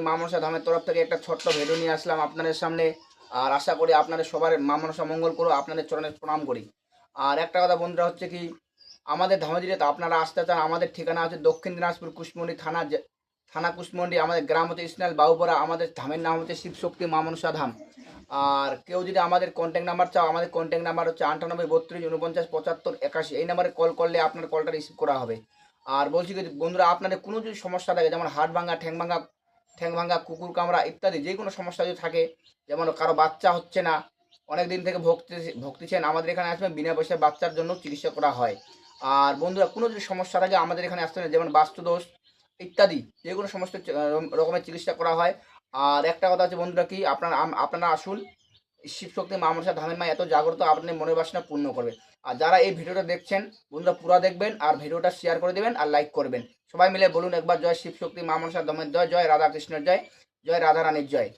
মা মনসা ধামের তরফ থেকে একটা ছোট্ট ভিডিও নিয়ে আসলাম আপনাদের সামনে। আর আশা করি আপনাদের সবার মা মনসা মঙ্গল করো, আপনাদের চরণে প্রণাম করি। আর একটা কথা বন্ধুরা হচ্ছে কি, আমাদের ধামে তো আপনারা আসতে চান, আমাদের ঠিকানা হচ্ছে দক্ষিণ দিনাজপুর কুশমন্ডি থানা, থানা কুশমন্ডি। আমাদের গ্রাম হচ্ছে ইসনাল বাবুপাড়া। আমাদের ধামের নাম হচ্ছে শিবশক্তি মা মনসা ধাম। আর কেউ যদি আমাদের কন্ট্যাক্ট নাম্বার চাও, আমাদের কন্ট্যাক্ট নাম্বার হচ্ছে 98 32 49 75 85। এই নাম্বারে কল করলে আপনার কলটা রিসিভ করা হবে। আর বলছি কি বন্ধুরা, আপনাদের কোনো যদি সমস্যা থাকে, যেমন হাড় ভাঙা, ঠ্যাং ভাঙা, কুকুর কামড়া ইত্যাদি যে কোনো সমস্যা যদি থাকে, যেমন কারো বাচ্চা হচ্ছে না, অনেক দিন থেকে ভুগতেছেন, আমাদের এখানে আসবেন, বিনা পয়সায় বাচ্চার জন্য চিকিৎসা করা হয়। আর বন্ধুরা, কোনো যদি সমস্যা থাকে আমাদের এখানে আসতে হবে, যেমন বাস্তুদোষ ইত্যাদি যে কোনো সমস্ত রকমের চিকিৎসা করা হয়। আর একটা কথা হচ্ছে বন্ধুরা কি, আপনারা আসুন, শিবশক্তি মা মনসা ধামের মা এত জাগ্রত, আপনাদের মনের বাসনা পূর্ণ করবে। আর যারা এই ভিডিওটা দেখছেন বন্ধুরা, পুরো দেখবেন আর ভিডিওটা শেয়ার করে দেবেন আর লাইক করবেন। সবাই মিলে বলুন একবার, জয় শিবশক্তি মা মনসা ধামের জয়, জয় রাধা কৃষ্ণের জয়, জয় রাধা রানীর জয়।